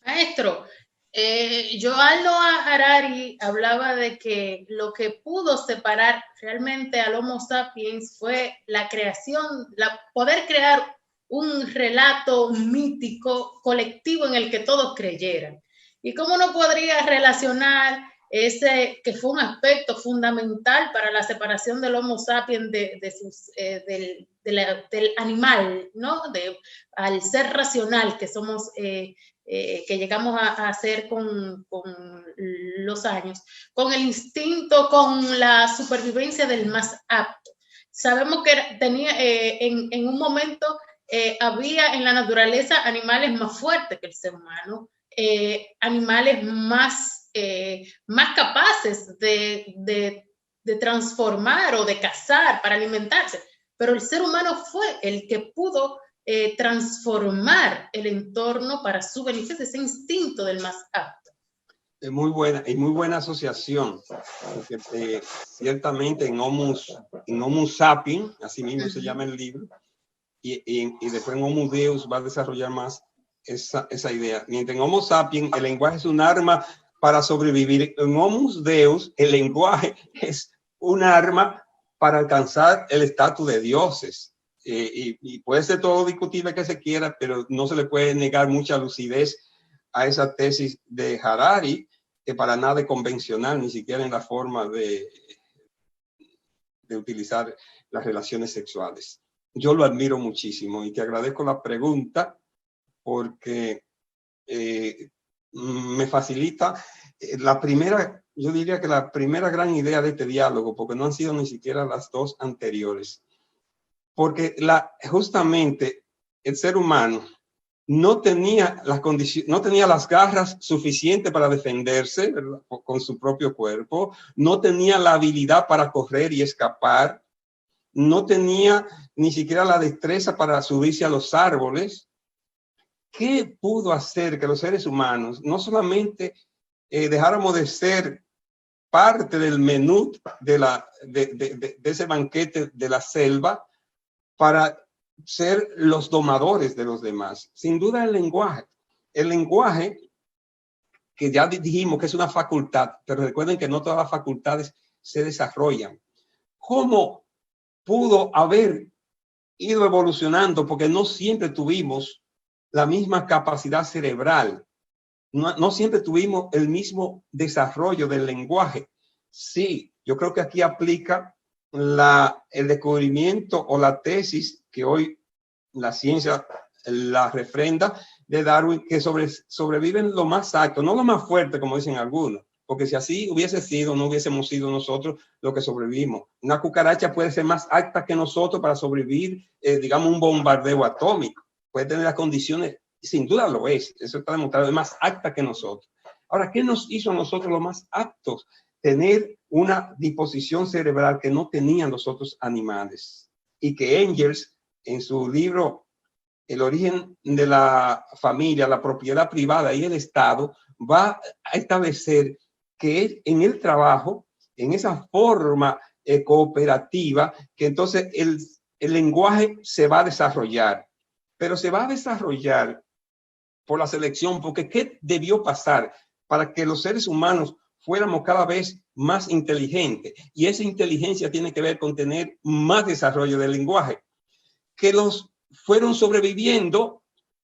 Maestro, Joan Noah Harari hablaba de que lo que pudo separar realmente al Homo sapiens fue la creación, poder crear un relato mítico colectivo en el que todos creyeran. ¿Y cómo no podría relacionar ese que fue un aspecto fundamental para la separación del Homo sapiens del animal, ¿no? Al ser racional que somos que llegamos a hacer con los años, con el instinto, con la supervivencia del más apto. Sabemos que en un momento había en la naturaleza animales más fuertes que el ser humano, animales más capaces de transformar o de cazar para alimentarse, pero el ser humano fue el que pudo transformar el entorno para su beneficio, ese instinto del más apto. Es muy buena asociación, porque ciertamente en Homo sapiens, así mismo se llama el libro, y después en Homo Deus va a desarrollar más esa idea. Mientras en Homo sapiens el lenguaje es un arma para sobrevivir, en Homo Deus el lenguaje es un arma para alcanzar el estatus de dioses. Y puede ser todo discutible que se quiera, pero no se le puede negar mucha lucidez a esa tesis de Harari, que para nada es convencional, ni siquiera en la forma de utilizar las relaciones sexuales. Yo lo admiro muchísimo y te agradezco la pregunta porque me facilita la primera, yo diría que la primera gran idea de este diálogo, porque no han sido ni siquiera las dos anteriores. Porque justamente el ser humano no tenía las condiciones, no tenía las garras suficientes para defenderse, ¿verdad?, con su propio cuerpo, no tenía la habilidad para correr y escapar, no tenía ni siquiera la destreza para subirse a los árboles. ¿Qué pudo hacer que los seres humanos no solamente dejáramos de ser parte del menú de ese banquete de la selva, para ser los domadores de los demás? Sin duda el lenguaje. El lenguaje, que ya dijimos que es una facultad, pero recuerden que no todas las facultades se desarrollan. ¿Cómo pudo haber ido evolucionando? Porque no siempre tuvimos la misma capacidad cerebral. No siempre tuvimos el mismo desarrollo del lenguaje. Sí, yo creo que aquí aplica el descubrimiento o la tesis que hoy la ciencia la refrenda de Darwin, que sobreviven lo más alto, no lo más fuerte como dicen algunos, porque si así hubiese sido, no hubiésemos sido nosotros los que sobrevivimos. Una cucaracha puede ser más alta que nosotros para sobrevivir, digamos, un bombardeo atómico. Puede tener las condiciones, sin duda lo es, eso está demostrado, es más alta que nosotros. Ahora, ¿qué nos hizo a nosotros los más aptos? Tener una disposición cerebral que no tenían los otros animales, y que Engels, en su libro El origen de la familia, la propiedad privada y el Estado, va a establecer que en el trabajo, en esa forma cooperativa, que entonces el lenguaje se va a desarrollar, pero se va a desarrollar por la selección, porque ¿qué debió pasar para que los seres humanos fuéramos cada vez más inteligentes? Y esa inteligencia tiene que ver con tener más desarrollo del lenguaje. Que los fueron sobreviviendo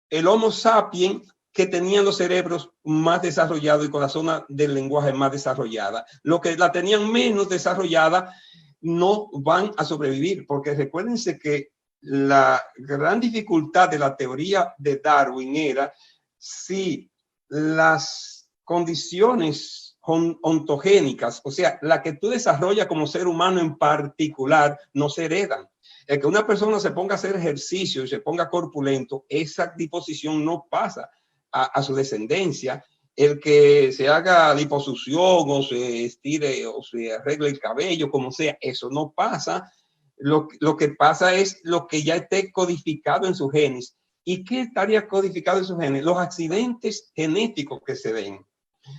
el Homo sapiens que tenían los cerebros más desarrollados y con la zona del lenguaje más desarrollada. Los que la tenían menos desarrollada no van a sobrevivir, porque recuérdense que la gran dificultad de la teoría de Darwin era si las condiciones ontogénicas, o sea, la que tú desarrollas como ser humano en particular, no se heredan. El que una persona se ponga a hacer ejercicio y se ponga corpulento, esa disposición no pasa a su descendencia. El que se haga liposucción o se estire o se arregle el cabello, como sea, eso no pasa. Lo que pasa es lo que ya esté codificado en sus genes. ¿Y qué estaría codificado en sus genes? Los accidentes genéticos que se den.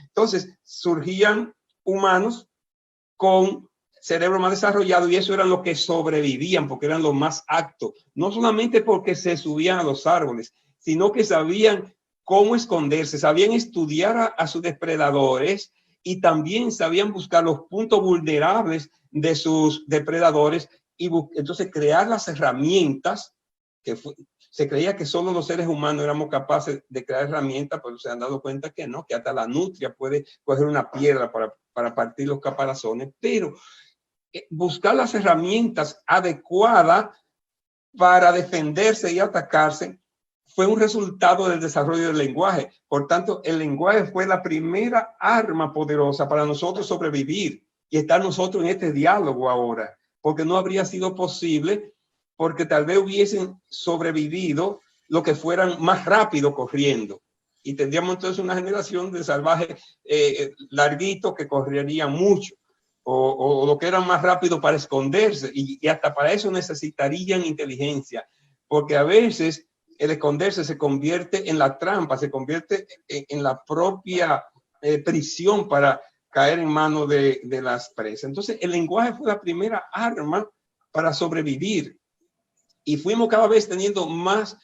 Entonces, surgían humanos con cerebro más desarrollado y eso eran los que sobrevivían porque eran los más aptos. No solamente porque se subían a los árboles, sino que sabían cómo esconderse, sabían estudiar a sus depredadores y también sabían buscar los puntos vulnerables de sus depredadores y entonces crear las herramientas que se creía que solo los seres humanos éramos capaces de crear herramientas, pero se han dado cuenta que no, que hasta la nutria puede coger una piedra para partir los caparazones, pero buscar las herramientas adecuadas para defenderse y atacarse fue un resultado del desarrollo del lenguaje. Por tanto, el lenguaje fue la primera arma poderosa para nosotros sobrevivir y estar nosotros en este diálogo ahora, porque no habría sido posible, porque tal vez hubiesen sobrevivido los que fueran más rápido corriendo. Y tendríamos entonces una generación de salvajes larguitos que correrían mucho, o lo que eran más rápido para esconderse, y hasta para eso necesitarían inteligencia, porque a veces el esconderse se convierte en la trampa, se convierte en la propia prisión para caer en manos de las presas. Entonces, el lenguaje fue la primera arma para sobrevivir y fuimos cada vez teniendo más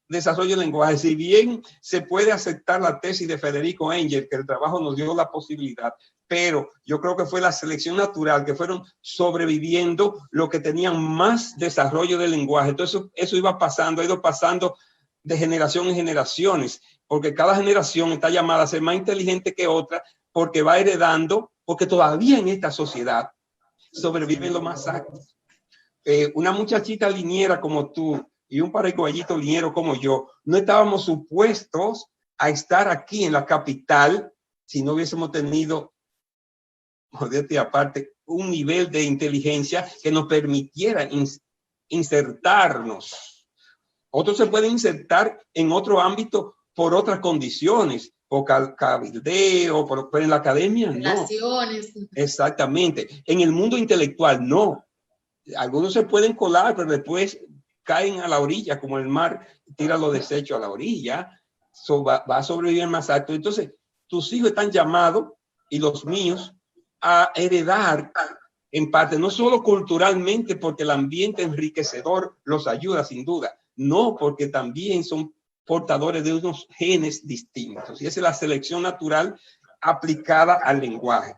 desarrollo del lenguaje. Si bien se puede aceptar la tesis de Federico Engel, que el trabajo nos dio la posibilidad, pero yo creo que fue la selección natural, que fueron sobreviviendo los que tenían más desarrollo del lenguaje. Entonces, eso iba pasando, ha ido pasando de generación en generaciones, porque cada generación está llamada a ser más inteligente que otra, porque va heredando, porque todavía en esta sociedad sobreviven los más sanos. Una muchachita liniera como tú y un paraguayito liniero como yo, no estábamos supuestos a estar aquí en la capital si no hubiésemos tenido, modestia aparte, un nivel de inteligencia que nos permitiera insertarnos. Otros se pueden insertar en otro ámbito por otras condiciones, por cabildeo, pero en la academia no. Exactamente. En el mundo intelectual no. Algunos se pueden colar, pero después caen a la orilla, como el mar tira los desechos a la orilla. Va a sobrevivir más alto. Entonces, tus hijos están llamados, y los míos, a heredar en parte, no solo culturalmente, porque el ambiente enriquecedor los ayuda sin duda, no, porque también son portadores de unos genes distintos. Y esa es la selección natural aplicada al lenguaje.